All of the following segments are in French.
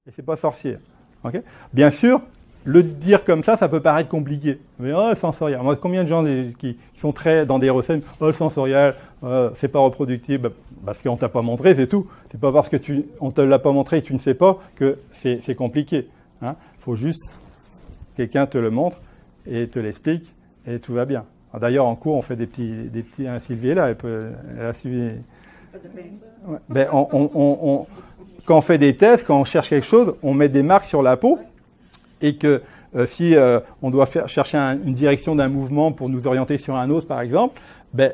Et c'est pas sorcier. Okay, bien sûr, le dire comme ça peut paraître compliqué. Mais le sensoriel. Moi, combien de gens qui sont très dans des recettes, le sensoriel, c'est pas reproductible, parce qu'on t'a pas montré, c'est tout. C'est pas parce que on te l'a pas montré et tu ne sais pas que c'est compliqué. Hein. Faut juste quelqu'un te le montre et te l'explique et tout va bien. D'ailleurs, en cours, on fait des petits. Sylvie est là, elle a suivi. Ouais. Ben, quand on fait des tests, quand on cherche quelque chose, on met des marques sur la peau et que si on doit chercher une direction d'un mouvement pour nous orienter sur un os, par exemple, ben,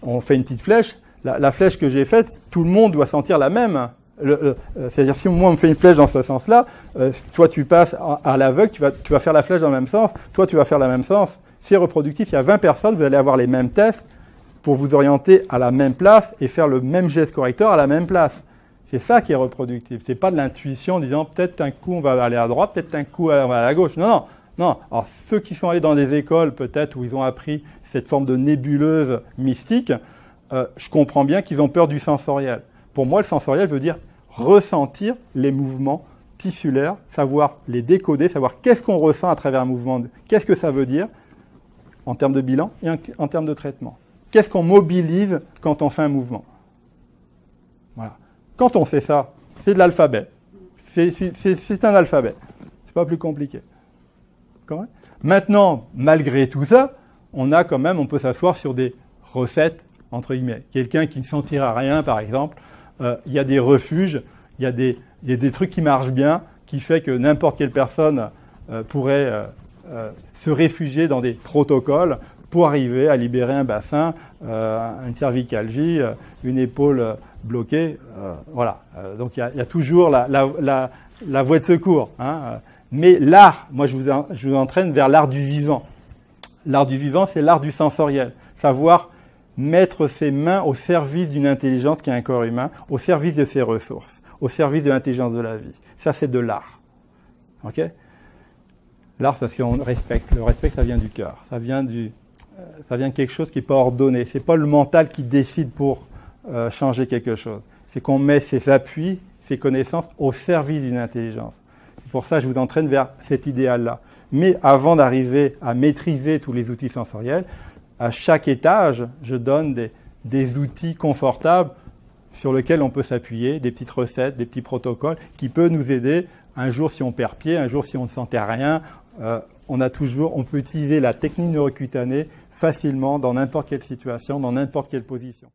on fait une petite flèche. La flèche que j'ai faite, tout le monde doit sentir la même. C'est-à-dire, si moi on me fait une flèche dans ce sens-là, toi tu passes à l'aveugle, tu vas faire la flèche dans le même sens, toi tu vas faire le même sens. Si c'est reproductif, il y a 20 personnes, vous allez avoir les mêmes tests pour vous orienter à la même place et faire le même geste correcteur à la même place. C'est ça qui est reproductif. C'est pas de l'intuition en disant peut-être un coup on va aller à droite, peut-être un coup on va à la gauche. Non. Alors ceux qui sont allés dans des écoles peut-être où ils ont appris cette forme de nébuleuse mystique, je comprends bien qu'ils ont peur du sensoriel. Pour moi, le sensoriel veut dire ressentir les mouvements tissulaires, savoir les décoder, savoir qu'est-ce qu'on ressent à travers un mouvement, qu'est-ce que ça veut dire en termes de bilan et en termes de traitement. Qu'est-ce qu'on mobilise quand on fait un mouvement? Voilà. Quand on fait ça, c'est de l'alphabet. C'est un alphabet. C'est pas plus compliqué. Correct? Maintenant, malgré tout ça, on peut s'asseoir sur des recettes, entre guillemets. Quelqu'un qui ne sentira rien, par exemple, il y a des refuges, il y a des trucs qui marchent bien, qui fait que n'importe quelle personne pourrait se réfugier dans des protocoles pour arriver à libérer un bassin, une cervicalgie, une épaule bloquée. Voilà. Donc il y a toujours la voie de secours. Hein. Mais l'art, moi je vous entraîne vers l'art du vivant. L'art du vivant, c'est l'art du sensoriel. Savoir mettre ses mains au service d'une intelligence qui est un corps humain, au service de ses ressources, au service de l'intelligence de la vie. Ça, c'est de l'art. Ok? L'art, c'est parce qu'on respecte. Le respect, ça vient du cœur. Ça vient de quelque chose qui n'est pas ordonné. C'est pas le mental qui décide pour changer quelque chose. C'est qu'on met ses appuis, ses connaissances au service d'une intelligence. C'est pour ça que je vous entraîne vers cet idéal-là. Mais avant d'arriver à maîtriser tous les outils sensoriels, à chaque étage, je donne des outils confortables sur lesquels on peut s'appuyer, des petites recettes, des petits protocoles qui peuvent nous aider un jour si on perd pied, un jour si on ne sentait rien. On peut utiliser la technique neurocutanée facilement dans n'importe quelle situation, dans n'importe quelle position.